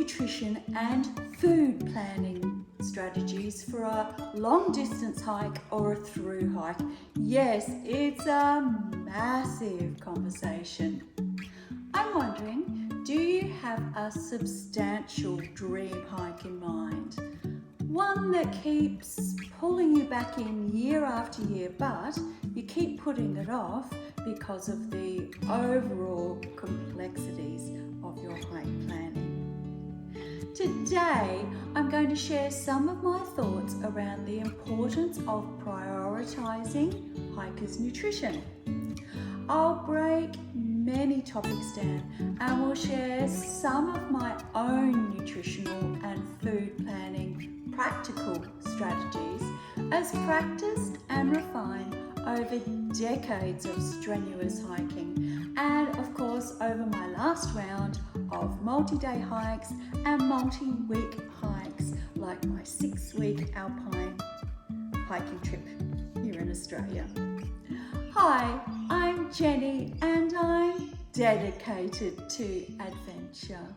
nutrition and food planning strategies for a long distance hike or a through hike. Yes, it's a massive conversation. I'm wondering, do you have a substantial dream hike in mind? One that keeps pulling you back in year after year, but you keep putting it off because of the overall complexities of your hike planning. Today, I'm going to share some of my thoughts around the importance of prioritising hikers' nutrition. I'll break many topics down and will share some of my own nutritional and food planning practical strategies as practiced and refined over decades of strenuous hiking, and of course over my last round of multi-day hikes and multi-week hikes like my 6-week alpine hiking trip here in Australia. Hi, I'm Jenny and I'm dedicated to adventure.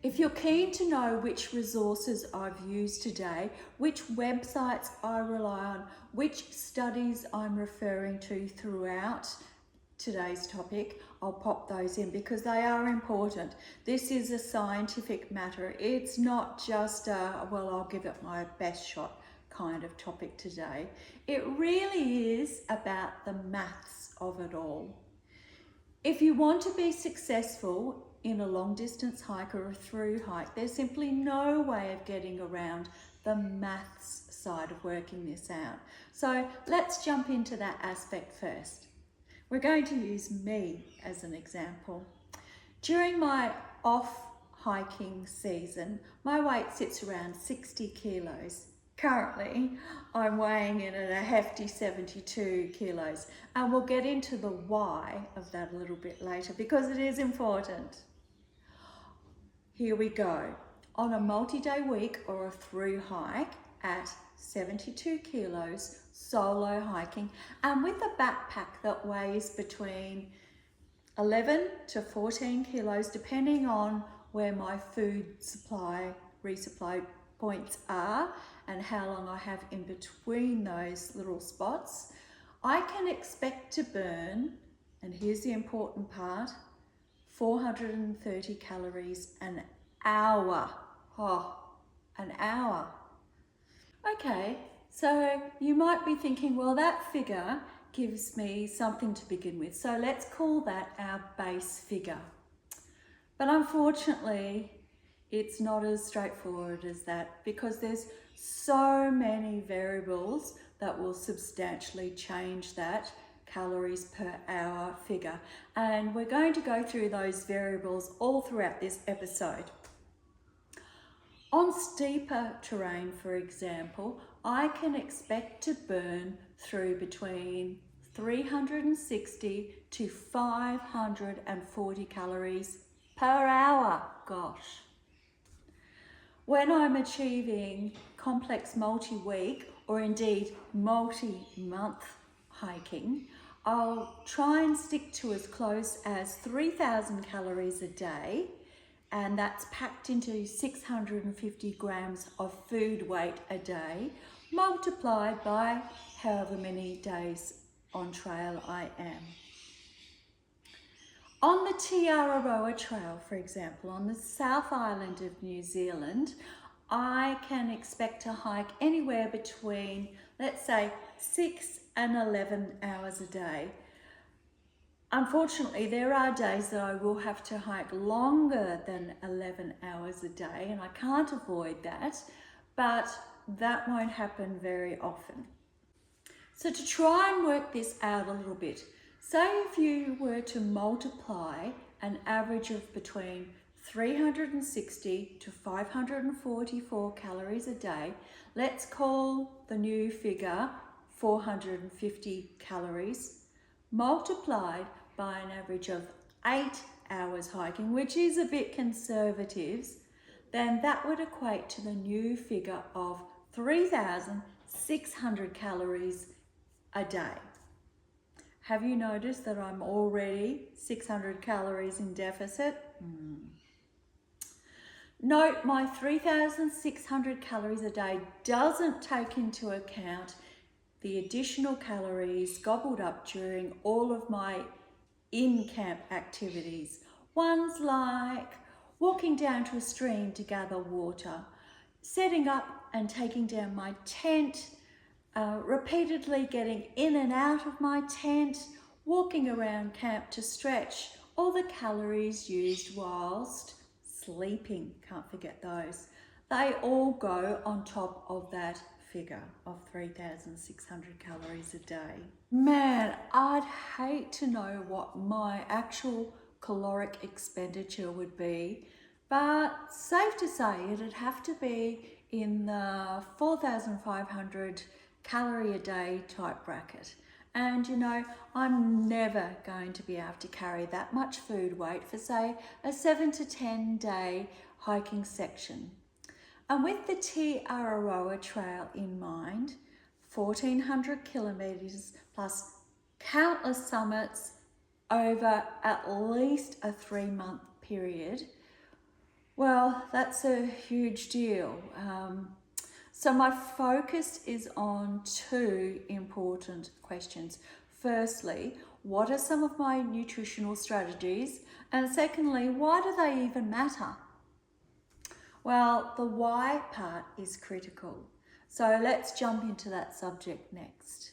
If you're keen to know which resources I've used today, which websites I rely on, which studies I'm referring to throughout today's topic, I'll pop those in because they are important. This is a scientific matter. It's not just a, well, I'll give it my best shot kind of topic today. It really is about the maths of it all. If you want to be successful in a long distance hike or a through hike, there's simply no way of getting around the maths side of working this out. So let's jump into that aspect first. We're going to use me as an example. During my off hiking season, my weight sits around 60 kilos. Currently, I'm weighing in at a hefty 72 kilos, and we'll get into the why of that a little bit later because it is important. Here we go. On a multi-day week or a through hike at 72 kilos, solo hiking, and with a backpack that weighs between 11 to 14 kilos, depending on where my food resupply points are and how long I have in between those little spots, I can expect to burn, and here's the important part, 430 calories an hour. Oh, an hour. Okay, so you might be thinking, well, that figure gives me something to begin with. So let's call that our base figure. But unfortunately, it's not as straightforward as that because there's so many variables that will substantially change that calories per hour figure. And we're going to go through those variables all throughout this episode. On steeper terrain, for example, I can expect to burn through between 360 to 540 calories per hour. Gosh. When I'm achieving complex multi-week or indeed multi-month hiking, I'll try and stick to as close as 3,000 calories a day, and that's packed into 650 grams of food weight a day, multiplied by however many days on trail I am. On the Araroa trail, for example, on the South Island of New Zealand, I can expect to hike anywhere between, let's say, 6 and 11 hours a day. Unfortunately, there are days that I will have to hike longer than 11 hours a day, and I can't avoid that, but that won't happen very often. So to try and work this out a little bit, say if you were to multiply an average of between 360 to 544 calories a day, let's call the new figure 450 calories, multiplied by an average of 8 hours hiking, which is a bit conservative, then that would equate to the new figure of 3,600 calories a day. Have you noticed that I'm already 600 calories in deficit? Note my 3,600 calories a day doesn't take into account the additional calories gobbled up during all of my in-camp activities. Ones like walking down to a stream to gather water, setting up and taking down my tent, repeatedly getting in and out of my tent, walking around camp to stretch, all the calories used whilst sleeping, can't forget those. They all go on top of that figure of 3,600 calories a day. Man, I'd hate to know what my actual caloric expenditure would be, but safe to say it'd have to be in the 4,500 calorie a day type bracket. And you know, I'm never going to be able to carry that much food weight for say a 7 to 10 day hiking section. And with the Araroa trail in mind, 1,400 kilometres plus countless summits over at least a 3-month period, well, that's a huge deal. So my focus is on 2 important questions. Firstly, what are some of my nutritional strategies? And secondly, why do they even matter? Well, the why part is critical. So let's jump into that subject next.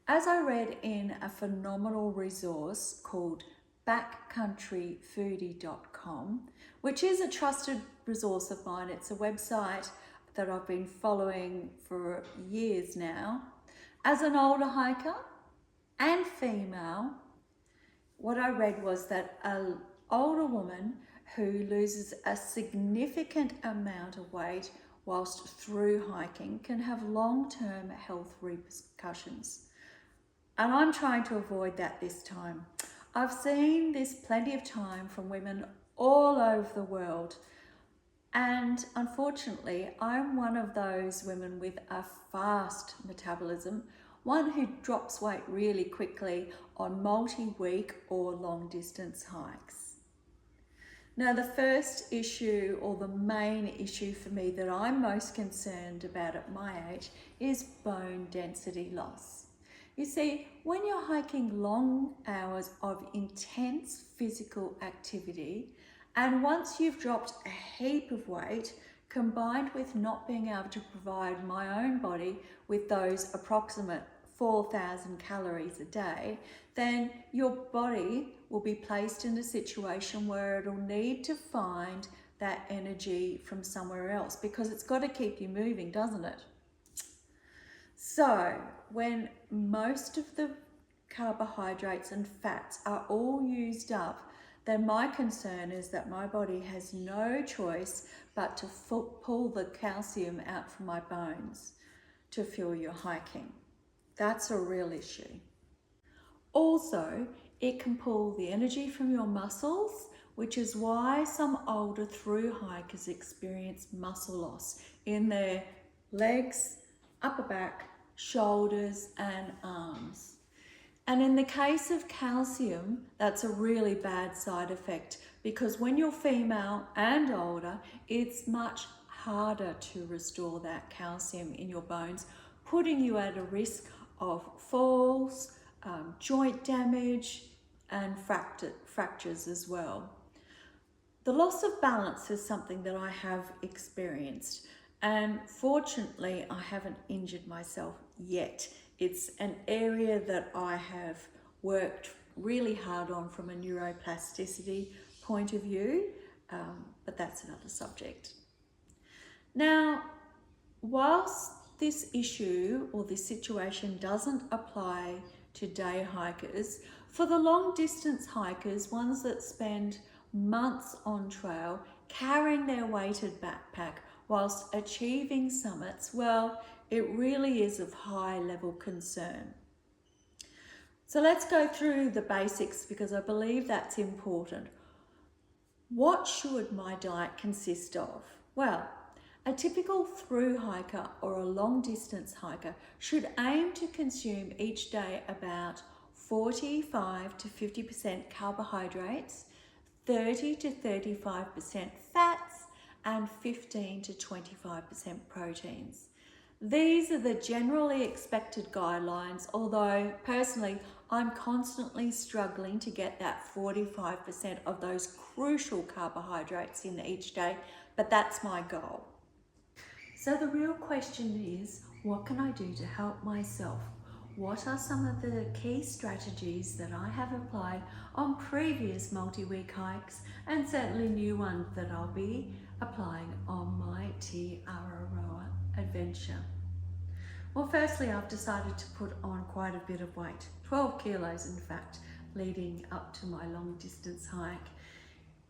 As I read in a phenomenal resource called backcountryfoodie.com, which is a trusted resource of mine. It's a website that I've been following for years now. As an older hiker and female, what I read was that an older woman who loses a significant amount of weight whilst through hiking can have long-term health repercussions. And I'm trying to avoid that this time. I've seen this plenty of time from women all over the world. And unfortunately, I'm one of those women with a fast metabolism, one who drops weight really quickly on multi-week or long distance hikes. Now, the first issue or the main issue for me that I'm most concerned about at my age is bone density loss. You see, when you're hiking long hours of intense physical activity, and once you've dropped a heap of weight, combined with not being able to provide my own body with those approximate 4,000 calories a day, then your body will be placed in a situation where it'll need to find that energy from somewhere else because it's got to keep you moving, doesn't it? So when most of the carbohydrates and fats are all used up, then my concern is that my body has no choice but to pull the calcium out from my bones to fuel your hiking. That's a real issue. Also, it can pull the energy from your muscles, which is why some older through hikers experience muscle loss in their legs, upper back, shoulders and arms. And in the case of calcium, that's a really bad side effect because when you're female and older, it's much harder to restore that calcium in your bones, putting you at a risk of falls, joint damage and fractures as well. The loss of balance is something that I have experienced, and fortunately I haven't injured myself yet. It's an area that I have worked really hard on from a neuroplasticity point of view, but that's another subject. Now, whilst this issue or this situation doesn't apply to day hikers, for the long distance hikers, ones that spend months on trail carrying their weighted backpack whilst achieving summits, well, it really is of high level concern. So let's go through the basics because I believe that's important. What should my diet consist of? Well, a typical through hiker or a long distance hiker should aim to consume each day about 45 to 50% carbohydrates, 30 to 35% fats, around 15 to 25% proteins. These are the generally expected guidelines, although personally I'm constantly struggling to get that 45% of those crucial carbohydrates in each day, but that's my goal. So the real question is, what can I do to help myself? What are some of the key strategies that I have applied on previous multi-week hikes, and certainly new ones that I'll be applying on my Araroa adventure? Well, firstly, I've decided to put on quite a bit of weight, 12 kilos in fact, leading up to my long distance hike.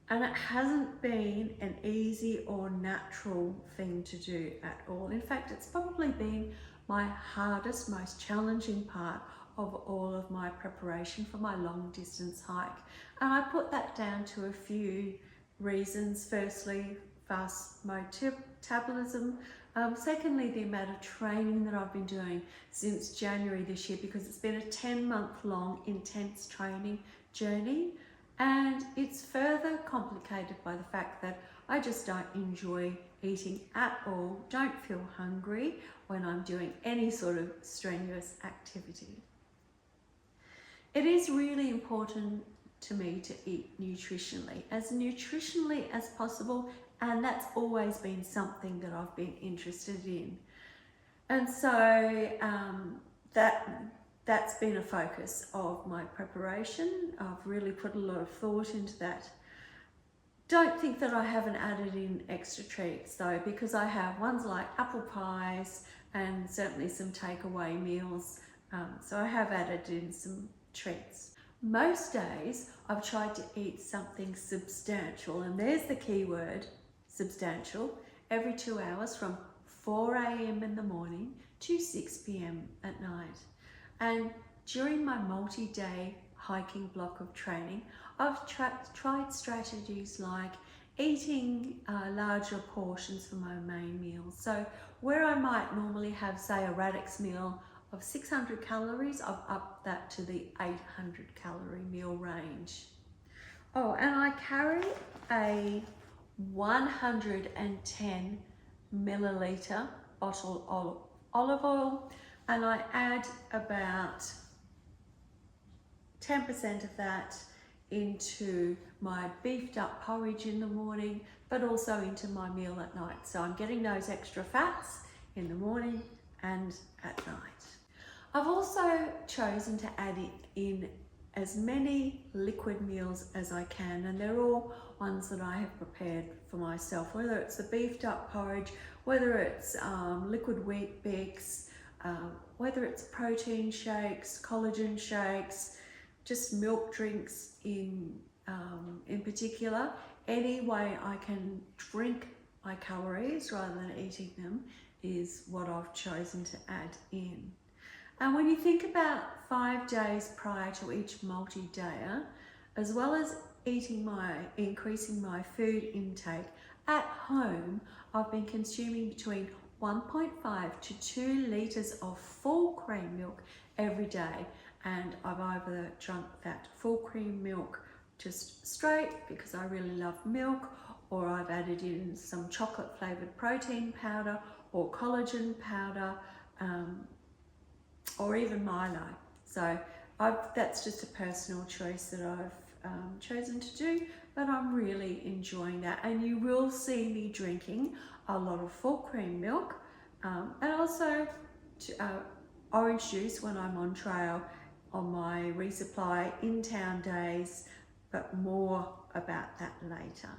And it hasn't been an easy or natural thing to do at all. In fact, it's probably been my hardest, most challenging part of all of my preparation for my long distance hike. And I put that down to a few reasons. Firstly, fast metabolism. Secondly, the amount of training that I've been doing since January this year, because it's been a 10-month-long intense training journey. And it's further complicated by the fact that I just don't enjoy eating at all, don't feel hungry when I'm doing any sort of strenuous activity. It is really important to me to eat nutritionally as possible, and that's always been something that I've been interested in. And so that's been a focus of my preparation. I've really put a lot of thought into that. Don't think that I haven't added in extra treats though, because I have ones like apple pies and certainly some takeaway meals. So I have added in some treats. Most days I've tried to eat something substantial, and there's the key word, substantial, every 2 hours from 4 a.m. in the morning to 6 p.m. at night. And during my multi-day hiking block of training, I've tried strategies like eating larger portions for my main meal. So where I might normally have, say, a radix meal of 600 calories, I've upped that to the 800 calorie meal range. Oh, and I carry a 110 milliliter bottle of olive oil, and I add about 10% of that into my beefed up porridge in the morning, but also into my meal at night. So I'm getting those extra fats in the morning and at night. I've also chosen to add in as many liquid meals as I can, and they're all ones that I have prepared for myself, whether it's the beefed up porridge, whether it's liquid wheat bix, whether it's protein shakes, collagen shakes, just milk drinks in particular. Any way I can drink my calories rather than eating them is what I've chosen to add in. And when you think about 5 days prior to each multi-dayer, as well as increasing my food intake at home, I've been consuming between 1.5 to 2 litres of full cream milk every day. And I've either drunk that full cream milk just straight because I really love milk, or I've added in some chocolate flavoured protein powder or collagen powder, or even Milo. So that's just a personal choice that I've chosen to do, but I'm really enjoying that. And you will see me drinking a lot of full cream milk, and also orange juice when I'm on trail on my resupply in town days, but more about that later.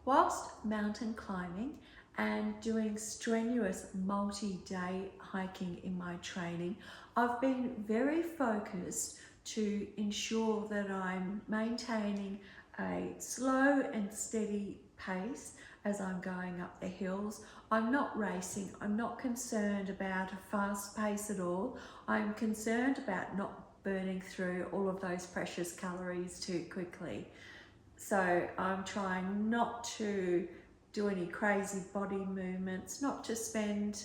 Whilst mountain climbing and doing strenuous multi-day hiking in my training, I've been very focused to ensure that I'm maintaining a slow and steady pace as I'm going up the hills. I'm not racing, I'm not concerned about a fast pace at all. I'm concerned about not burning through all of those precious calories too quickly. So I'm trying not to do any crazy body movements, not to spend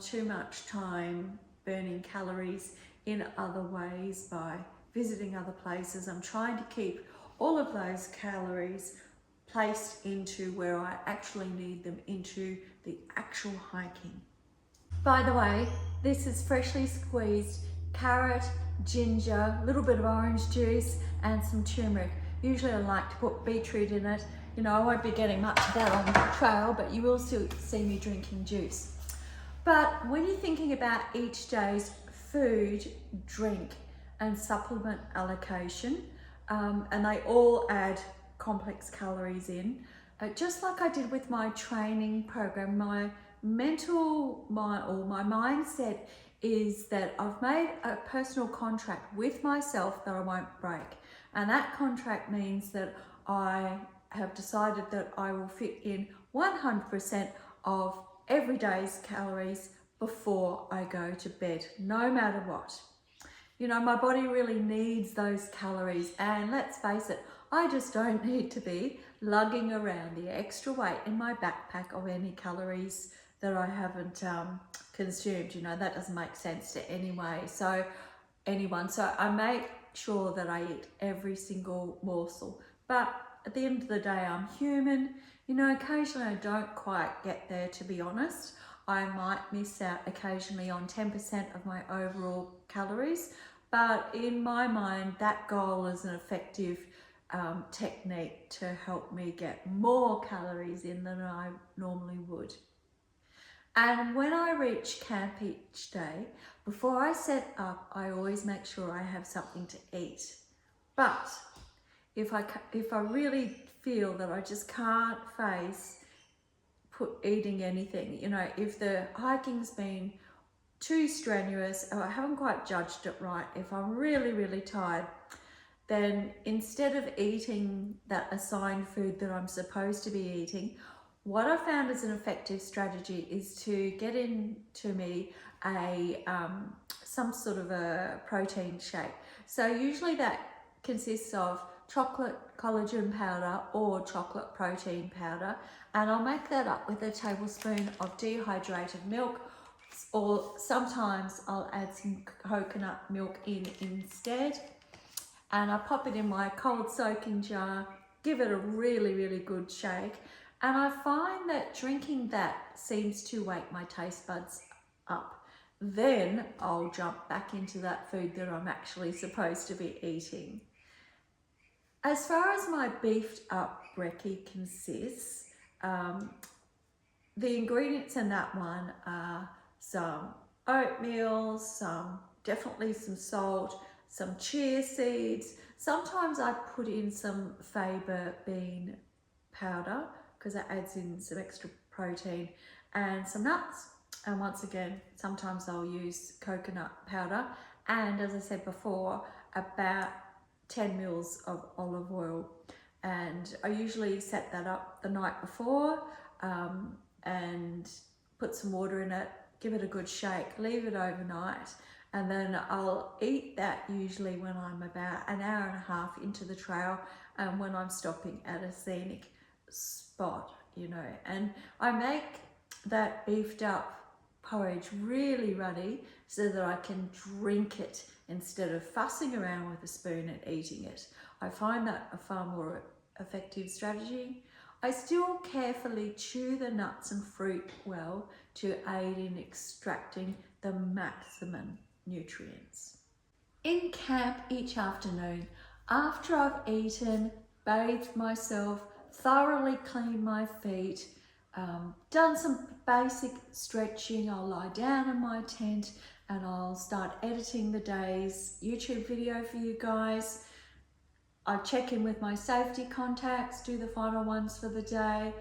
too much time burning calories in other ways by visiting other places. I'm trying to keep all of those calories placed into where I actually need them into the actual hiking. By the way, this is freshly squeezed carrot, ginger, a little bit of orange juice and some turmeric. Usually I like to put beetroot in it. You know, I won't be getting much of that on the trail, but you will still see me drinking juice. But when you're thinking about each day's food, drink and supplement allocation, and they all add complex calories in, just like I did with my training program, my mindset is that I've made a personal contract with myself that I won't break. And that contract means that I have decided that I will fit in 100% of every day's calories before I go to bed, no matter what. You know, my body really needs those calories, and let's face it, I just don't need to be lugging around the extra weight in my backpack of any calories that I haven't consumed. You know, that doesn't make sense to anyone. So I make sure that I eat every single morsel. But at the end of the day, I'm human. You know, occasionally I don't quite get there, to be honest. I might miss out occasionally on 10% of my overall calories, but in my mind, that goal is an effective technique to help me get more calories in than I normally would. And when I reach camp each day, before I set up, I always make sure I have something to eat. But if I really feel that I just can't face eating anything, you know, if the hiking's been too strenuous or I haven't quite judged it right, if I'm really, really tired, then instead of eating that assigned food that I'm supposed to be eating, what I found as an effective strategy is to get into me some sort of a protein shake. So usually that consists of chocolate collagen powder or chocolate protein powder, and I'll make that up with a tablespoon of dehydrated milk, or sometimes I'll add some coconut milk in instead, and I pop it in my cold soaking jar, give it a really, really good shake. And I find that drinking that seems to wake my taste buds up. Then I'll jump back into that food that I'm actually supposed to be eating. As far as my beefed up brekkie consists, the ingredients in that one are some oatmeal, definitely some salt, some chia seeds. Sometimes I put in some faba bean powder, because that adds in some extra protein, and some nuts. And once again, sometimes I'll use coconut powder, and as I said before, about 10 mils of olive oil. And I usually set that up the night before and put some water in it, give it a good shake, leave it overnight, and then I'll eat that usually when I'm about an hour and a half into the trail and when I'm stopping at a scenic spot, you know. And I make that beefed up porridge really runny so that I can drink it instead of fussing around with a spoon and eating it. I find that a far more effective strategy. I still carefully chew the nuts and fruit well to aid in extracting the maximum nutrients. In camp each afternoon, after I've eaten, bathed myself, thoroughly cleaned my feet, done some basic stretching, I'll lie down in my tent and I'll start editing the day's YouTube video for you guys. I check in with my safety contacts, do the final ones for the day.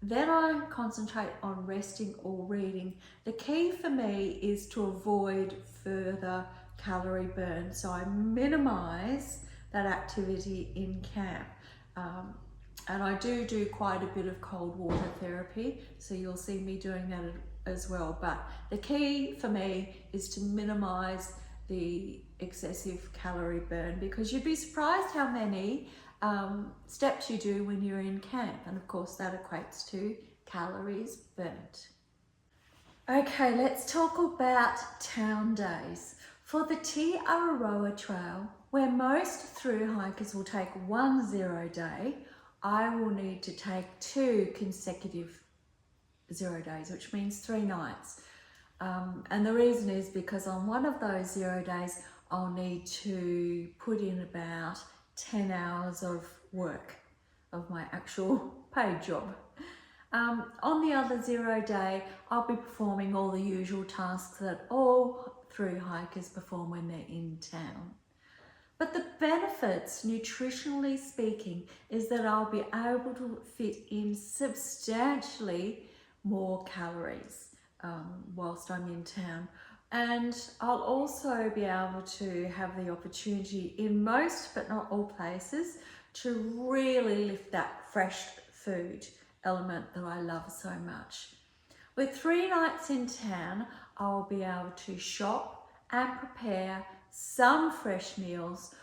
Then I concentrate on resting or reading. The key for me is to avoid further calorie burn, so I minimize that activity in camp. And I do quite a bit of cold water therapy, so you'll see me doing that as well. But the key for me is to minimize the excessive calorie burn, because you'd be surprised how many steps you do when you're in camp, and of course that equates to calories burnt. Okay, let's talk about town days. For the Araroa trail, where most through hikers will take 1 0 day, I will need to take 2 consecutive 0 days, which means 3 nights. And the reason is because on one of those 0 days, I'll need to put in about 10 hours of work of my actual paid job. On the other 0 day, I'll be performing all the usual tasks that all through hikers perform when they're in town. But the benefits, nutritionally speaking, is that I'll be able to fit in substantially more calories whilst I'm in town. And I'll also be able to have the opportunity in most, but not all places, to really lift that fresh food element that I love so much. With 3 nights in town, I'll be able to shop and prepare some fresh meals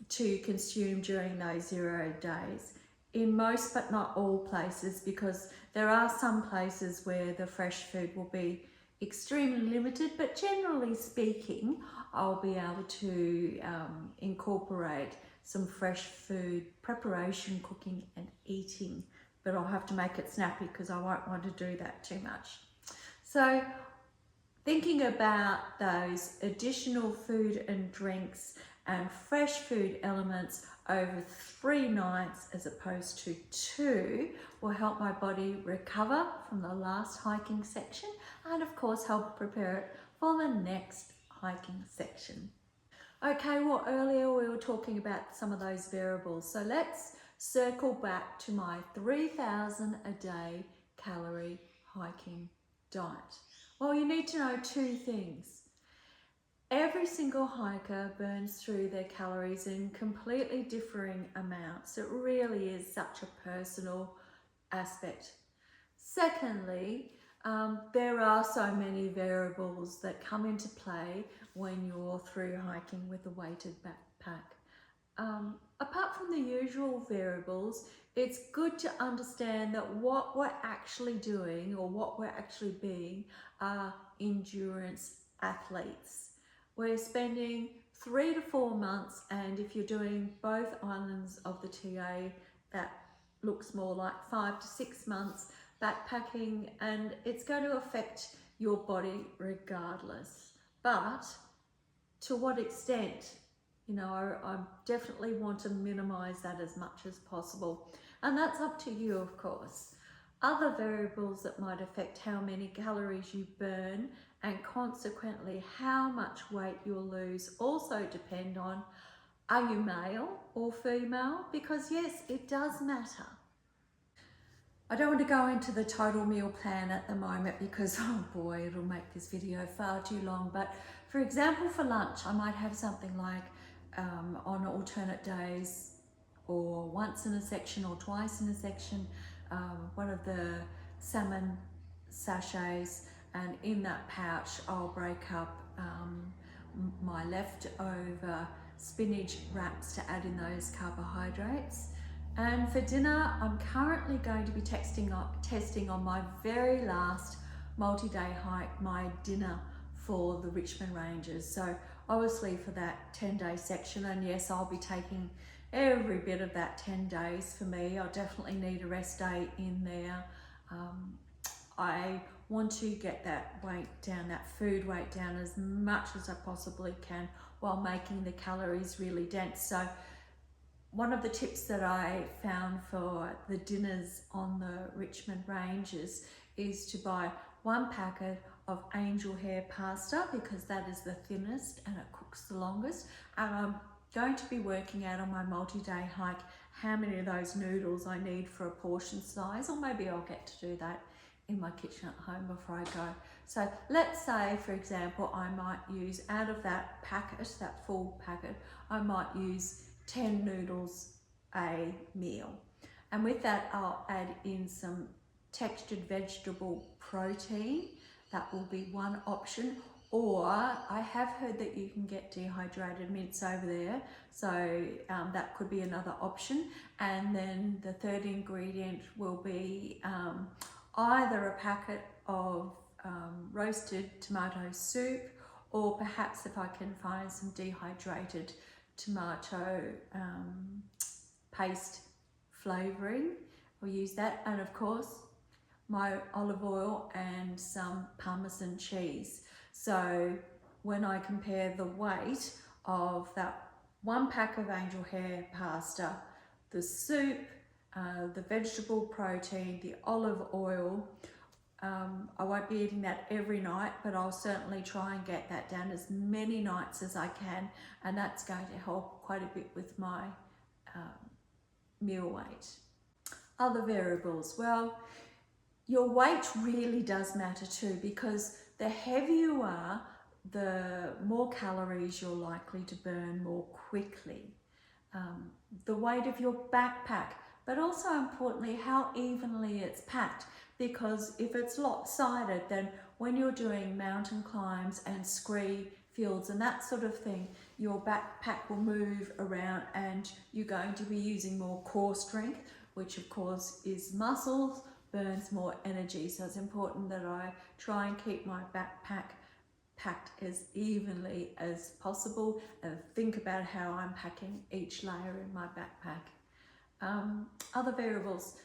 to consume during those 0 days in most but not all places, because there are some places where the fresh food will be extremely limited, but generally speaking, I'll be able to incorporate some fresh food preparation, cooking and eating, but I'll have to make it snappy because I won't want to do that too much. So thinking about those additional food and drinks and fresh food elements over 3 nights as opposed to 2 will help my body recover from the last hiking section and of course help prepare it for the next hiking section. Okay, well earlier we were talking about some of those variables, so let's circle back to my 3,000 a day calorie hiking diet. Well, you need to know 2 things. Every single hiker burns through their calories in completely differing amounts. It really is such a personal aspect. Secondly, there are so many variables that come into play when you're through hiking with a weighted backpack. Apart from the usual variables, it's good to understand that what we're actually doing or what we're actually being are endurance athletes. We're spending 3 to 4 months, and if you're doing both islands of the TA, that looks more like 5 to 6 months backpacking, and it's going to affect your body regardless. But to what extent? You know, I definitely want to minimize that as much as possible. And that's up to you, of course. Other variables that might affect how many calories you burn and consequently how much weight you'll lose also depend on, are you male or female? Because yes, it does matter. I don't want to go into the total meal plan at the moment because, oh boy, it'll make this video far too long. But for example, for lunch, I might have something like on alternate days or once in a section or twice in a section, one of the salmon sachets, and in that pouch I'll break up my leftover spinach wraps to add in those carbohydrates. And for dinner, I'm currently going to be testing on my very last multi-day hike, my dinner for the Richmond Ranges. So obviously for that 10-day section, and yes, I'll be taking every bit of that 10 days for me. I'll definitely need a rest day in there. I want to get that weight down, that food weight down as much as I possibly can while making the calories really dense. So one of the tips that I found for the dinners on the Richmond Ranges is to buy 1 packet of angel hair pasta, because that is the thinnest and it cooks the longest. And I'm going to be working out on my multi-day hike how many of those noodles I need for a portion size, or maybe I'll get to do that in my kitchen at home before I go. So let's say, for example, I might use, out of that packet, that full packet, I might use 10 noodles a meal. And with that, I'll add in some textured vegetable protein. That will be one option. Or I have heard that you can get dehydrated mince over there, so that could be another option. And then the third ingredient will be either a packet of roasted tomato soup, or perhaps if I can find some dehydrated tomato paste flavouring. I'll use that, and of course my olive oil and some Parmesan cheese. So when I compare the weight of that 1 pack of angel hair pasta, the soup, the vegetable protein, the olive oil, I won't be eating that every night, but I'll certainly try and get that down as many nights as I can, and that's going to help quite a bit with my meal weight. Other variables, well, your weight really does matter too, because the heavier you are, the more calories you're likely to burn more quickly. The weight of your backpack, but also importantly how evenly it's packed, because if it's lopsided, then when you're doing mountain climbs and scree fields and that sort of thing, your backpack will move around and you're going to be using more core strength, which of course is muscles, burns more energy. So it's important that I try and keep my backpack packed as evenly as possible and think about how I'm packing each layer in my backpack. Other variables,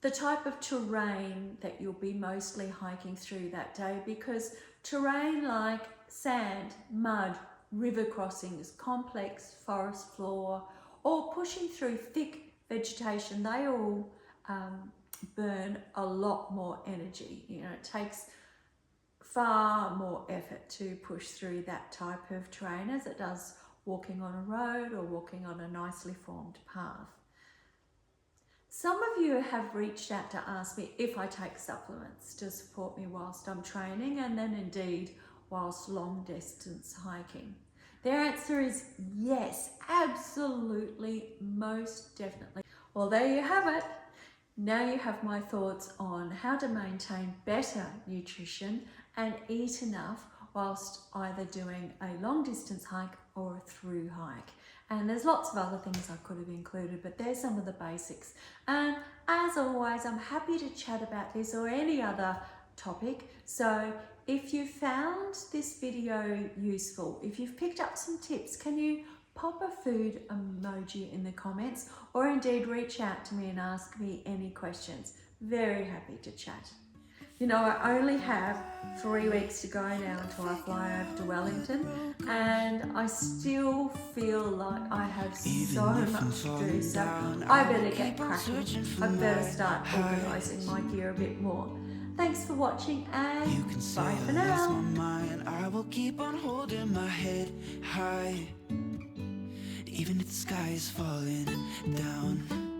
the type of terrain that you'll be mostly hiking through that day, because terrain like sand, mud, river crossings, complex forest floor, or pushing through thick vegetation, they all burn a lot more energy. You know, it takes far more effort to push through that type of terrain as it does walking on a road or walking on a nicely formed path. Some of you have reached out to ask me if I take supplements to support me whilst I'm training, and then indeed whilst long distance hiking. Their answer is yes, absolutely, most definitely. Well, there you have it. Now you have my thoughts on how to maintain better nutrition and eat enough whilst either doing a long distance hike or a through hike. And there's lots of other things I could have included, but there's some of the basics. And as always, I'm happy to chat about this or any other topic. So if you found this video useful, if you've picked up some tips, can you pop a food emoji in the comments, or indeed reach out to me and ask me any questions. Very happy to chat. You know, I only have 3 weeks to go now until I fly over to Wellington, and I still feel like I have so much to do, so I better get cracking. I better start organising my gear a bit more. Thanks for watching, and bye for now. I will keep on holding my head high, even if the sky is falling down.